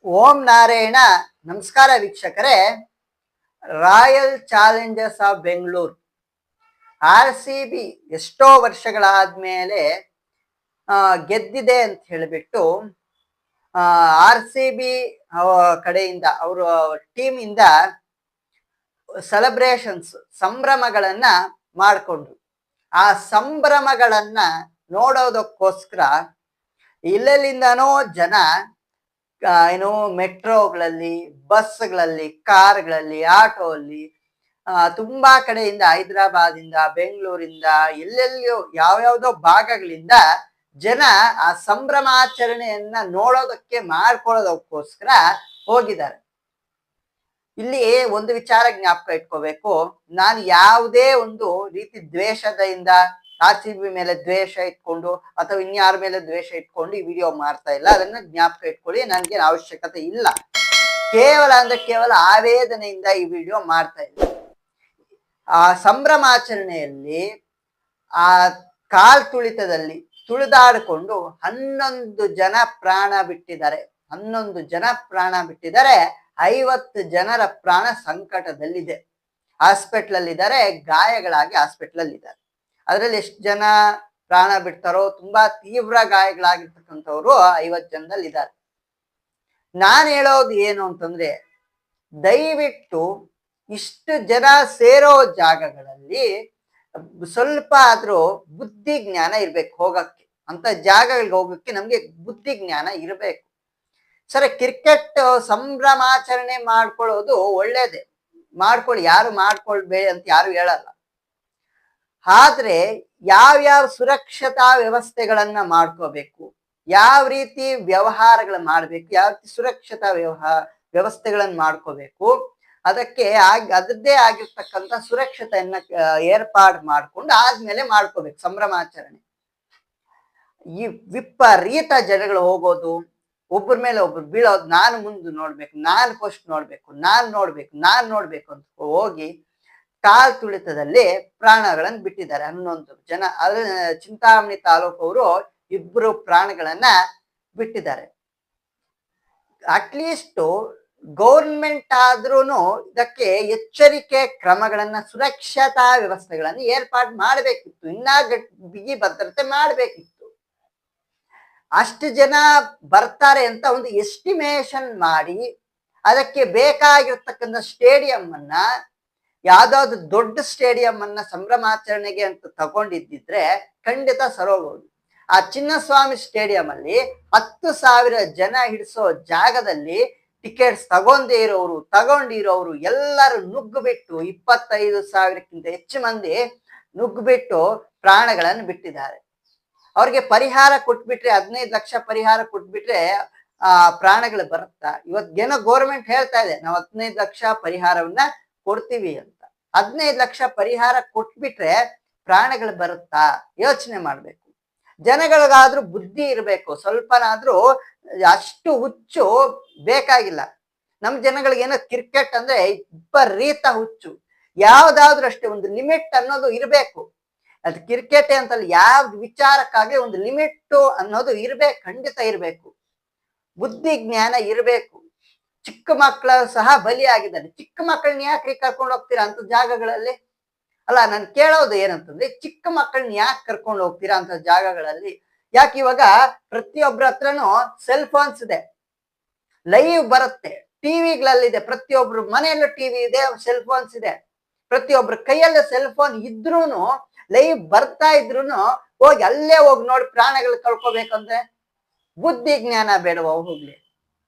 ಓಂ ನಾರಾಯಣ. ನಮಸ್ಕಾರ ವೀಕ್ಷಕರೇ. Royal Challengers of Bengaluru RCB ಎಷ್ಟೋ ವರ್ಷಗಳಾದ್ಮೇಲೆ ಗೆದ್ದಿದೆ ಅಂತ ಹೇಳಿಬಿಟ್ಟು RCB ಕಡೆಯಿಂದ ಅವರ ಟೀಮ್ ಇಂದ ಸೆಲೆಬ್ರೇಷನ್ಸ್ ಸಂಭ್ರಮಗಳನ್ನ ಮಾಡಿಕೊಂಡ್ರು. ಆ ಸಂಭ್ರಮಗಳನ್ನ ನೋಡೋದಕ್ಕೋಸ್ಕರ ಇಲ್ಲೆಲ್ಲಿಂದನೋ ಜನ ಏನು ಮೆಟ್ರೋಗಳಲ್ಲಿ, ಬಸ್ಗಳಲ್ಲಿ, ಕಾರ್ಗಳಲ್ಲಿ, ಆಟೋಲ್ಲಿ ತುಂಬಾ ಕಡೆಯಿಂದ ಹೈದರಾಬಾದಿಂದ, ಬೆಂಗಳೂರಿಂದ, ಎಲ್ಲೆಲ್ಲಿಯೋ ಯಾವ್ಯಾವ್ದೋ ಭಾಗಗಳಿಂದ ಜನ ಆ ಸಂಭ್ರಮಾಚರಣೆಯನ್ನ ನೋಡೋದಕ್ಕೆ ಮಾಡ್ಕೊಳ್ಳೋದಕ್ಕೋಸ್ಕರ ಹೋಗಿದ್ದಾರೆ. ಇಲ್ಲಿ ಒಂದು ವಿಚಾರ ಜ್ಞಾಪಕ ಇಟ್ಕೋಬೇಕು. ನಾನು ಯಾವುದೇ ಒಂದು ರೀತಿ ದ್ವೇಷದಿಂದ RCB ಮೇಲೆ ದ್ವೇಷ ಇಟ್ಕೊಂಡು ಅಥವಾ ಇನ್ಯಾರ ಮೇಲೆ ದ್ವೇಷ ಇಟ್ಕೊಂಡು ಈ ವಿಡಿಯೋ ಮಾಡ್ತಾ ಇಲ್ಲ. ಅದನ್ನ ಜ್ಞಾಪಕ ಇಟ್ಕೊಳ್ಳಿ. ನನ್ಗೆ ಅವಶ್ಯಕತೆ ಇಲ್ಲ. ಕೇವಲ ಆವೇದನೆಯಿಂದ ಈ ವಿಡಿಯೋ ಮಾಡ್ತಾ ಇಲ್ಲ. ಆ ಸಂಭ್ರಮಾಚರಣೆಯಲ್ಲಿ ಆ ಕಾಲ್ ತುಳಿತದಲ್ಲಿ ತುಳಿದಾಡಿಕೊಂಡು 11 ಜನ ಪ್ರಾಣ ಬಿಟ್ಟಿದ್ದಾರೆ. 11 ಜನ ಪ್ರಾಣ ಬಿಟ್ಟಿದ್ದಾರೆ. 50 ಜನರ ಪ್ರಾಣ ಸಂಕಟದಲ್ಲಿದೆ. ಹಾಸ್ಪಿಟ್ಲಲ್ಲಿದ್ದಾರೆ, ಗಾಯಗಳಾಗಿ ಹಾಸ್ಪಿಟ್ಲಲ್ಲಿದ್ದಾರೆ. ಅದರಲ್ಲಿ ಎಷ್ಟು ಜನ ಪ್ರಾಣ ಬಿಡ್ತಾರೋ, ತುಂಬಾ ತೀವ್ರ ಗಾಯಗಳಾಗಿರ್ತಕ್ಕಂಥವ್ರು 50 ಜನದಲ್ಲಿ ಇದ್ದಾರೆ. ನಾನು ಹೇಳೋದು ಏನು ಅಂತಂದ್ರೆ, ದಯವಿಟ್ಟು ಇಷ್ಟು ಜನ ಸೇರೋ ಜಾಗಗಳಲ್ಲಿ ಸ್ವಲ್ಪ ಆದ್ರೂ ಬುದ್ಧಿ ಜ್ಞಾನ ಇರ್ಬೇಕು. ಹೋಗಕ್ಕೆ ಅಂತ ಜಾಗಗಳಿಗೆ ಹೋಗಕ್ಕೆ ನಮ್ಗೆ ಬುದ್ಧಿ ಜ್ಞಾನ ಇರಬೇಕು. ಸರಿ, ಕ್ರಿಕೆಟ್ ಸಂಭ್ರಮಾಚರಣೆ ಮಾಡ್ಕೊಳ್ಳೋದು ಒಳ್ಳೇದೇ, ಮಾಡ್ಕೊಳ್ಳಿ, ಯಾರು ಮಾಡ್ಕೊಳ್ಬೇಡಿ ಅಂತ ಯಾರು ಹೇಳಲ್ಲ. ಆದ್ರೆ ಯಾವ್ಯಾವ ಸುರಕ್ಷತಾ ವ್ಯವಸ್ಥೆಗಳನ್ನ ಮಾಡ್ಕೋಬೇಕು, ಯಾವ ರೀತಿ ವ್ಯವಹಾರಗಳು ಮಾಡ್ಬೇಕು, ಯಾವ ರೀತಿ ಸುರಕ್ಷತಾ ವ್ಯವಸ್ಥೆಗಳನ್ನ ಮಾಡ್ಕೋಬೇಕು, ಅದಕ್ಕೆ ಅದರದ್ದೇ ಆಗಿರ್ತಕ್ಕಂಥ ಸುರಕ್ಷತೆಯನ್ನ ಏರ್ಪಾಡು ಮಾಡ್ಕೊಂಡು ಆದ್ಮೇಲೆ ಮಾಡ್ಕೋಬೇಕು ಸಂಭ್ರಮಾಚರಣೆ. ಈ ವಿಪರೀತ ಜನಗಳು ಹೋಗೋದು, ಒಬ್ಬರ ಮೇಲೆ ಒಬ್ರು ಬೀಳೋದು, ನಾನು ಮುಂದೆ ನೋಡ್ಬೇಕು, ನಾನು ಫಸ್ಟ್ ನೋಡ್ಬೇಕು, ನಾನ್ ನೋಡ್ಬೇಕು ಅಂತ ಹೋಗಿ ಕಾಲ್ ತುಳಿತದಲ್ಲಿ ಪ್ರಾಣಗಳನ್ನು ಬಿಟ್ಟಿದ್ದಾರೆ 11 ಜನ. ಆದ್ರೆ ಚಿಂತಾಮಣಿ ತಾಲೂಕವರು 2 ಪ್ರಾಣಗಳನ್ನ ಬಿಟ್ಟಿದ್ದಾರೆ. ಅಟ್ಲೀಸ್ಟ್ ಗೌರ್ಮೆಂಟ್ ಆದ್ರೂನು ಇದಕ್ಕೆ ಎಚ್ಚರಿಕೆ ಕ್ರಮಗಳನ್ನ, ಸುರಕ್ಷತಾ ವ್ಯವಸ್ಥೆಗಳನ್ನ ಏರ್ಪಾಡು ಮಾಡ್ಬೇಕಿತ್ತು. ಇನ್ನ ಬಿಗಿ ಭದ್ರತೆ ಮಾಡ್ಬೇಕಿತ್ತು. ಅಷ್ಟು ಜನ ಬರ್ತಾರೆ ಅಂತ ಒಂದು ಎಸ್ಟಿಮೇಷನ್ ಮಾಡಿ ಅದಕ್ಕೆ ಬೇಕಾಗಿರ್ತಕ್ಕಂಥ ಸ್ಟೇಡಿಯಂ ಅನ್ನ, ಯಾವ್ದಾದ್ರು ದೊಡ್ಡ ಸ್ಟೇಡಿಯಂ ಅನ್ನ ಸಂಭ್ರಮಾಚರಣೆಗೆ ಅಂತ ತಗೊಂಡಿದ್ದಿದ್ರೆ ಖಂಡಿತ ಸರೋಗೋದು. ಆ ಚಿನ್ನಸ್ವಾಮಿ ಸ್ಟೇಡಿಯಂ ಅಲ್ಲಿ 10,000 ಜನ ಹಿಡಿಸೋ ಜಾಗದಲ್ಲಿ ಟಿಕೆಟ್ಸ್ ತಗೊಂಡಿರೋರು ಎಲ್ಲರೂ ನುಗ್ಗುಬಿಟ್ಟು 25,000ಕ್ಕಿಂತ ಹೆಚ್ಚು ಮಂದಿ ನುಗ್ಗುಬಿಟ್ಟು ಪ್ರಾಣಗಳನ್ನು ಬಿಟ್ಟಿದ್ದಾರೆ. ಅವ್ರಿಗೆ ಪರಿಹಾರ ಕೊಟ್ಬಿಟ್ರೆ, 15 ಲಕ್ಷ ಪರಿಹಾರ ಕೊಟ್ಬಿಟ್ರೆ ಪ್ರಾಣಗಳು ಬರುತ್ತಾ? ಇವತ್ತೇನೋ ಗೋರ್ಮೆಂಟ್ ಹೇಳ್ತಾ ಇದೆ, ನಾವು 15 ಲಕ್ಷ ಪರಿಹಾರವನ್ನ ಕೊಡ್ತೀವಿ ಅಂತ. 15 ಲಕ್ಷ ಪರಿಹಾರ ಕೊಟ್ಬಿಟ್ರೆ ಪ್ರಾಣಗಳು ಬರುತ್ತಾ? ಯೋಚನೆ ಮಾಡ್ಬೇಕು. ಜನಗಳಿಗಾದ್ರೂ ಬುದ್ಧಿ ಇರ್ಬೇಕು, ಸ್ವಲ್ಪನಾದ್ರೂ. ಅಷ್ಟು ಹುಚ್ಚು ಬೇಕಾಗಿಲ್ಲ. ನಮ್ ಜನಗಳಿಗೆ ಏನೋ ಕ್ರಿಕೆಟ್ ಅಂದ್ರೆ ವಿಪರೀತ ಹುಚ್ಚು. ಯಾವ್ದಾದ್ರೂ ಅಷ್ಟೇ ಒಂದು ಲಿಮಿಟ್ ಅನ್ನೋದು ಇರ್ಬೇಕು. ಅದು ಕ್ರಿಕೆಟ್ ಅಂತಲ್ಲ, ಯಾವ ವಿಚಾರಕ್ಕಾಗಿ ಒಂದು ಲಿಮಿಟ್ ಅನ್ನೋದು ಇರ್ಬೇಕು, ಖಂಡಿತ ಇರ್ಬೇಕು. ಬುದ್ಧಿ ಜ್ಞಾನ ಇರ್ಬೇಕು. ಚಿಕ್ಕ ಮಕ್ಕಳು ಸಹ ಬಲಿಯಾಗಿದ್ದಾರೆ. ಚಿಕ್ಕ ಮಕ್ಕಳನ್ನ ಯಾಕ್ರಿ ಕರ್ಕೊಂಡು ಹೋಗ್ತೀರಾ ಅಂತ ಜಾಗಗಳಲ್ಲಿ? ಅಲ್ಲ, ನಾನು ಕೇಳೋದು ಏನಂತಂದ್ರೆ, ಚಿಕ್ಕ ಮಕ್ಕಳನ್ನ ಯಾಕೆ ಕರ್ಕೊಂಡು ಹೋಗ್ತೀರಾ ಅಂತ ಜಾಗಗಳಲ್ಲಿ? ಯಾಕೆ ಇವಾಗ ಪ್ರತಿಯೊಬ್ಬರ ಹತ್ರನೂ ಸೆಲ್ ಫೋನ್ಸ್ ಇದೆ, ಲೈವ್ ಬರುತ್ತೆ, ಟಿವಿಗಳಲ್ಲಿದೆ, ಪ್ರತಿಯೊಬ್ರು ಮನೆಯಲ್ಲೂ ಟಿವಿ ಇದೆ, ಸೆಲ್ ಫೋನ್ಸ್ ಇದೆ. ಪ್ರತಿಯೊಬ್ರ ಕೈಯಲ್ಲೂ ಸೆಲ್ ಫೋನ್ ಇದ್ರೂನು, ಲೈವ್ ಬರ್ತಾ ಇದ್ರೂನು ಹೋಗಿ ಅಲ್ಲೇ ಹೋಗಿ ನೋಡಿ ಪ್ರಾಣಗಳು ಕಳ್ಕೊಬೇಕಂದ್ರೆ ಬುದ್ಧಿ ಜ್ಞಾನ ಬೇಡವಾ? ಹೋಗ್ಲಿ.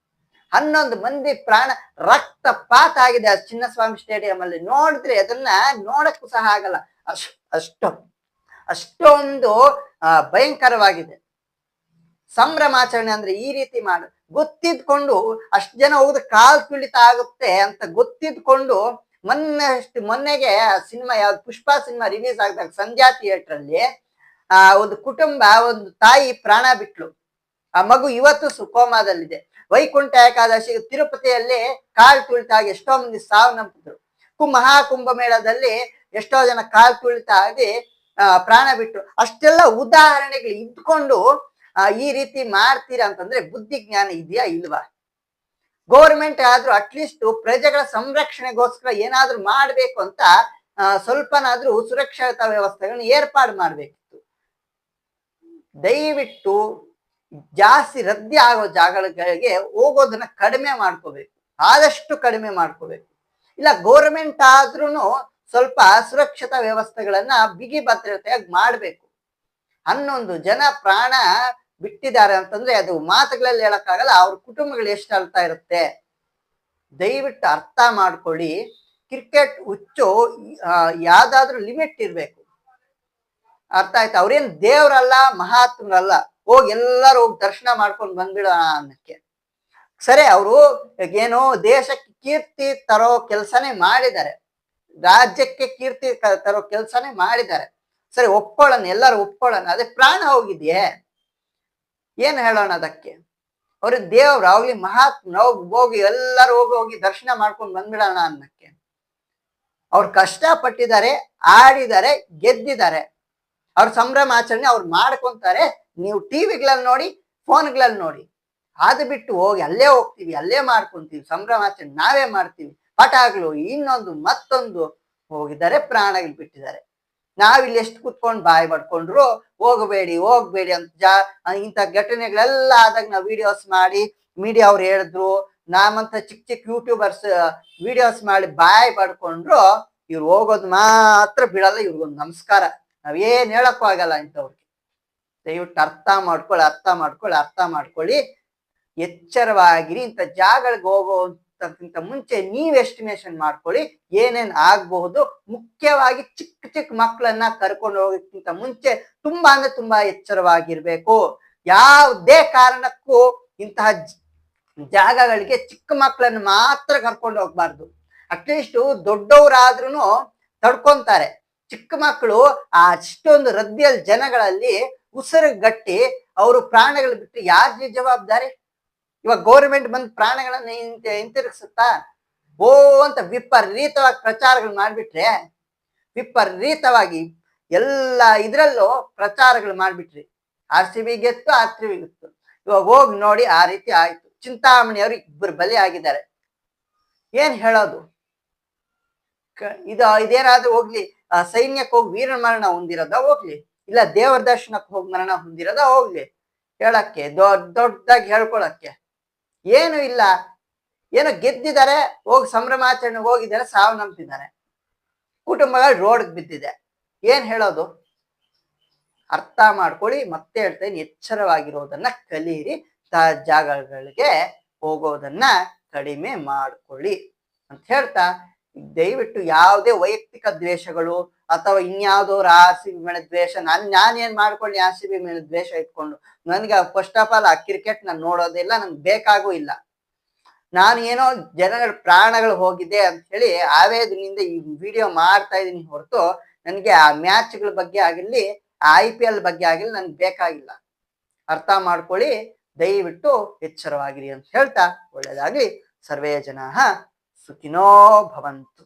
11 ಮಂದಿ ಪ್ರಾಣ ರಕ್ತಪಾತ ಆಗಿದೆ ಆ ಚಿನ್ನಸ್ವಾಮಿ ಸ್ಟೇಡಿಯಂ ಅಲ್ಲಿ. ನೋಡಿದ್ರೆ ಅದನ್ನ ನೋಡಕ್ಕೂ ಸಹ ಆಗಲ್ಲ, ಅಷ್ಟೊಂದು ಭಯಂಕರವಾಗಿದೆ. ಸಂಭ್ರಮಾಚರಣೆ ಅಂದ್ರೆ ಈ ರೀತಿ ಗೊತ್ತಿದ್ಕೊಂಡು ಅಷ್ಟು ಜನ ಹೋದ ಕಾಲ್ ತುಳಿತ ಆಗುತ್ತೆ ಅಂತ ಗೊತ್ತಿದ್ಕೊಂಡು ಮೊನ್ನೆಗೆ ಸಿನಿಮಾ ಯಾವ್ದು, ಪುಷ್ಪ ಸಿನಿಮಾ ರಿಲೀಸ್ ಆಗಿದಾಗ ಸಂಧ್ಯಾ ಥಿಯೇಟರ್ ಅಲ್ಲಿ ಒಂದು ಕುಟುಂಬ, ಒಂದು ತಾಯಿ ಪ್ರಾಣ ಬಿಟ್ಲು. ಆ ಮಗು ಇವತ್ತು ಕೋಮಾದಲ್ಲಿದೆ. ವೈಕುಂಠ ಏಕಾದಶಿ ತಿರುಪತಿಯಲ್ಲಿ ಕಾಲ್ ತುಳಿತ ಆಗಿ ಎಷ್ಟೋ ಮಂದಿ ಸಾವನ್ನಪ್ಪಿದ್ರು. ಮಹಾಕುಂಭ ಮೇಳದಲ್ಲಿ ಎಷ್ಟೋ ಜನ ಕಾಲ್ ತುಳಿತ ಆಗಿ ಪ್ರಾಣ ಬಿಟ್ರು. ಅಷ್ಟೆಲ್ಲ ಉದಾಹರಣೆಗಳು ಇದ್ಕೊಂಡು ಈ ರೀತಿ ಮಾಡ್ತೀರಾ ಅಂತಂದ್ರೆ ಬುದ್ಧಿ ಜ್ಞಾನ ಇದೆಯಾ ಇಲ್ವಾ? ಗೌರ್ಮೆಂಟ್ ಆದ್ರೂ ಅಟ್ಲೀಸ್ಟ್ ಪ್ರಜೆಗಳ ಸಂರಕ್ಷಣೆಗೋಸ್ಕರ ಏನಾದ್ರೂ ಮಾಡ್ಬೇಕು ಅಂತ ಸ್ವಲ್ಪನಾದ್ರೂ ಸುರಕ್ಷತಾ ವ್ಯವಸ್ಥೆಗಳನ್ನ ಏರ್ಪಾಡು ಮಾಡ್ಬೇಕಿತ್ತು. ದಯವಿಟ್ಟು ಜಾಸ್ತಿ ರದ್ದಿ ಆಗೋ ಜಾಗಗಳಿಗೆ ಹೋಗೋದನ್ನ ಕಡಿಮೆ ಮಾಡ್ಕೋಬೇಕು, ಆದಷ್ಟು ಕಡಿಮೆ ಮಾಡ್ಕೋಬೇಕು. ಇಲ್ಲ ಗೌರ್ಮೆಂಟ್ ಆದ್ರೂನು ಸ್ವಲ್ಪ ಸುರಕ್ಷತಾ ವ್ಯವಸ್ಥೆಗಳನ್ನ ಬಿಗಿ ಭದ್ರತೆಯಾಗಿ ಮಾಡ್ಬೇಕು. 11 ಜನ ಪ್ರಾಣ ಬಿಟ್ಟಿದ್ದಾರೆ ಅಂತಂದ್ರೆ ಅದು ಮಾತುಗಳಲ್ಲಿ ಹೇಳಕ್ಕಾಗಲ್ಲ, ಅವ್ರ ಕುಟುಂಬಗಳು ಎಷ್ಟು ಅಳ್ತಾ ಇರುತ್ತೆ. ದಯವಿಟ್ಟು ಅರ್ಥ ಮಾಡ್ಕೊಳ್ಳಿ. ಕ್ರಿಕೆಟ್ ಹುಚ್ಚು ಯಾವ್ದಾದ್ರೂ ಲಿಮಿಟ್ ಇರ್ಬೇಕು, ಅರ್ಥ ಆಯ್ತಾ? ಅವ್ರೇನ್ ದೇವ್ರಲ್ಲ, ಮಹಾತ್ಮರಲ್ಲ, ಹೋಗಿ ಎಲ್ಲರೂ ಹೋಗಿ ದರ್ಶನ ಮಾಡ್ಕೊಂಡು ಬಂದ್ಬಿಡೋಣ ಅನ್ನಕ್ಕೆ. ಸರಿ, ಅವರು ಏನೋ ದೇಶಕ್ಕೆ ಕೀರ್ತಿ ತರೋ ಕೆಲ್ಸನೇ ಮಾಡಿದ್ದಾರೆ, ರಾಜ್ಯಕ್ಕೆ ಕೀರ್ತಿ ತರೋ ಕೆಲ್ಸನೇ ಮಾಡಿದ್ದಾರೆ. ಸರಿ, ಒಪ್ಕೊಳ್ಳೋಣ, ಎಲ್ಲರೂ ಒಪ್ಕೊಳ್ಳೋಣ. ಅದೇ ಪ್ರಾಣ ಹೋಗಿದ್ಯೆ, ಏನ್ ಹೇಳೋಣ ಅದಕ್ಕೆ? ಅವ್ರ ದೇವ್ರು ಆಗ್ಲಿ, ಮಹಾತ್ಮ ಹೋಗಿ ಎಲ್ಲರೂ ಹೋಗಿ ದರ್ಶನ ಮಾಡ್ಕೊಂಡು ಬಂದ್ಬಿಡೋಣ ಅನ್ನಕ್ಕೆ. ಅವ್ರು ಕಷ್ಟ ಪಟ್ಟಿದ್ದಾರೆ, ಆಡಿದ್ದಾರೆ, ಗೆದ್ದಿದ್ದಾರೆ. ಅವ್ರ ಸಂಭ್ರಮಾಚರಣೆ ಅವ್ರು ಮಾಡ್ಕೊಂತಾರೆ. ನೀವು ಟಿವಿಗಳಲ್ಲಿ ನೋಡಿ, ಫೋನ್ಗಳಲ್ಲಿ ನೋಡಿ. ಅದು ಬಿಟ್ಟು ಹೋಗಿ ಅಲ್ಲೇ ಹೋಗ್ತೀವಿ, ಅಲ್ಲೇ ಮಾಡ್ಕೊಂತೀವಿ, ಸಂಭ್ರಮಾಚರಣೆ ನಾವೇ ಮಾಡ್ತೀವಿ, ಪಟಾಗ್ಲು ಇನ್ನೊಂದು ಮತ್ತೊಂದು. ಹೋಗಿದ್ದಾರೆ, ಪ್ರಾಣಗಳು ಬಿಟ್ಟಿದ್ದಾರೆ. ನಾವಿಲ್ಲಿ ಎಷ್ಟು ಕುತ್ಕೊಂಡು ಬಾಯಿ ಪಡ್ಕೊಂಡ್ರು ಹೋಗಬೇಡಿ ಹೋಗ್ಬೇಡಿ ಅಂತ ಇಂಥ ಘಟನೆಗಳೆಲ್ಲ ಆದಾಗ ನಾವು ವಿಡಿಯೋಸ್ ಮಾಡಿ, ಮೀಡಿಯಾ ಅವ್ರು ಹೇಳಿದ್ರು, ನಾಮಂತ ಚಿಕ್ಕ ಚಿಕ್ಕ ಯೂಟ್ಯೂಬರ್ಸ್ ವಿಡಿಯೋಸ್ ಮಾಡಿ ಬಾಯಿ ಪಡ್ಕೊಂಡ್ರು, ಇವ್ರು ಹೋಗೋದು ಮಾತ್ರ ಬಿಡಲ್ಲ. ಇವ್ರಿಗೊಂದು ನಮಸ್ಕಾರ, ನಾವೇನ್ ಹೇಳಕ್ಕೂ ಆಗಲ್ಲ ಇಂಥವ್ರಿಗೆ. ದಯವಿಟ್ಟು ಅರ್ಥ ಮಾಡ್ಕೊಳ್ಳಿ. ಎಚ್ಚರವಾಗಿರಿ. ಇಂಥ ಜಾಗಗಳಿಗೆ ಹೋಗೋಕ್ಕಿಂತ ಮುಂಚೆ ನೀವ್ ಎಸ್ಟಿಮೇಷನ್ ಮಾಡ್ಕೊಳ್ಳಿ ಏನೇನ್ ಆಗಬಹುದು. ಮುಖ್ಯವಾಗಿ ಚಿಕ್ಕ ಚಿಕ್ಕ ಮಕ್ಕಳನ್ನ ಕರ್ಕೊಂಡು ಹೋಗೋಕ್ಕಿಂತ ಮುಂಚೆ ತುಂಬಾ ಎಚ್ಚರವಾಗಿರ್ಬೇಕು. ಯಾವುದೇ ಕಾರಣಕ್ಕೂ ಇಂತಹ ಜಾಗಗಳಿಗೆ ಚಿಕ್ಕ ಮಕ್ಕಳನ್ನ ಮಾತ್ರ ಕರ್ಕೊಂಡು ಹೋಗ್ಬಾರ್ದು. ಅಟ್ಲೀಸ್ಟ್ ದೊಡ್ಡವರಾದ್ರೂ ತಡ್ಕೊಂತಾರೆ. ಚಿಕ್ಕ ಮಕ್ಕಳು ಅಷ್ಟೊಂದು ರದ್ದಿಯಲ್ಲಿ ಜನಗಳಲ್ಲಿ ಉಸಿರುಗಟ್ಟಿ ಅವರು ಪ್ರಾಣಗಳು ಬಿಟ್ಟು ಯಾರ್ದು ಜವಾಬ್ದಾರಿ? ಇವಾಗ ಗೌರ್ಮೆಂಟ್ ಬಂದ್ ಪ್ರಾಣಗಳನ್ನ ಹಿಂತಿರುಗಿಸುತ್ತಾ? ಓ ಅಂತ ವಿಪರೀತವಾಗಿ ಪ್ರಚಾರಗಳು ಮಾಡ್ಬಿಟ್ರೆ, ವಿಪರೀತವಾಗಿ ಎಲ್ಲ ಇದ್ರಲ್ಲೂ ಪ್ರಚಾರಗಳು ಮಾಡ್ಬಿಟ್ರಿ. RCB ಗೆತ್ತು, RCB ಗೆತ್ತು. ಇವಾಗ ಹೋಗಿ ನೋಡಿ, ಆ ರೀತಿ ಆಯ್ತು. ಚಿಂತಾಮಣಿ ಅವ್ರಿಗೆ 2 ಬಲಿ ಆಗಿದ್ದಾರೆ. ಏನ್ ಹೇಳೋದು? ಇದೇನಾದ್ರೂ ಹೋಗ್ಲಿ, ಸೈನ್ಯಕ್ಕೆ ಹೋಗಿ ವೀರ ಮರಣ ಹೊಂದಿರೋದ ಹೋಗ್ಲಿ, ಇಲ್ಲ ದೇವರ ದರ್ಶನಕ್ಕೆ ಹೋಗಿ ಮರಣ ಹೊಂದಿರೋದ ಹೋಗ್ಲಿ, ಹೇಳಕ್ಕೆ ದೊಡ್ಡದಾಗಿ ಹೇಳ್ಕೊಳಕ್ಕೆ ಏನು ಇಲ್ಲ. ಏನೋ ಗೆದ್ದಿದ್ದಾರೆ, ಹೋಗಿ ಸಂಭ್ರಮಾಚರಣೆಗೆ ಹೋಗಿದ್ದಾರೆ, ಸಾವನ್ನಪ್ಪಿದ್ದಾರೆ, ಕುಟುಂಬಗಳು ರೋಡ್ಗೆ ಬಿದ್ದಿದೆ. ಏನ್ ಹೇಳೋದು? ಅರ್ಥ ಮಾಡ್ಕೊಳ್ಳಿ. ಮತ್ತೆ ಹೇಳ್ತೇನೆ, ಎಚ್ಚರವಾಗಿರೋದನ್ನ ಕಲೀರಿ. ಜಾಗಗಳಿಗೆ ಹೋಗೋದನ್ನ ಕಡಿಮೆ ಮಾಡ್ಕೊಳ್ಳಿ ಅಂತ ಹೇಳ್ತಾ, ದಯವಿಟ್ಟು ಯಾವುದೇ ವೈಯಕ್ತಿಕ ದ್ವೇಷಗಳು ಅಥವಾ ಇನ್ಯಾವುದೋ RCB ಮೇಲೆ ದ್ವೇಷ, ನಾನೇನ್ ಮಾಡ್ಕೊಳ್ಳಿ RCB ಮೇಲೆ ದ್ವೇಷ ಇಟ್ಕೊಂಡು? ನನ್ಗೆ ಫಸ್ಟ್ ಆಫ್ ಆಲ್ ಆ ಕ್ರಿಕೆಟ್ ನಾನು ನೋಡೋದಿಲ್ಲ, ನನ್ಗೆ ಬೇಕಾಗೂ ಇಲ್ಲ. ನಾನು ಏನೋ ಜನಗಳ ಪ್ರಾಣಗಳು ಹೋಗಿದೆ ಅಂತ ಹೇಳಿ ಆವೇದನೆಯಿಂದ ಈ ವಿಡಿಯೋ ಮಾಡ್ತಾ ಇದೀನಿ ಹೊರತು ನನಗೆ ಆ ಮ್ಯಾಚ್ಗಳ ಬಗ್ಗೆ ಆಗಿರ್ಲಿ, IPL ಬಗ್ಗೆ ಆಗಿರ್ಲಿ ನನ್ಗೆ ಬೇಕಾಗಿಲ್ಲ. ಅರ್ಥ ಮಾಡ್ಕೊಳ್ಳಿ. ದಯವಿಟ್ಟು ಎಚ್ಚರವಾಗಿರಿ ಅಂತ ಹೇಳ್ತಾ, ಒಳ್ಳೇದಾಗ್ಲಿ. ಸರ್ವೇ ಜನಾಃ ಸುಖಿನೋ ಭವಂತು.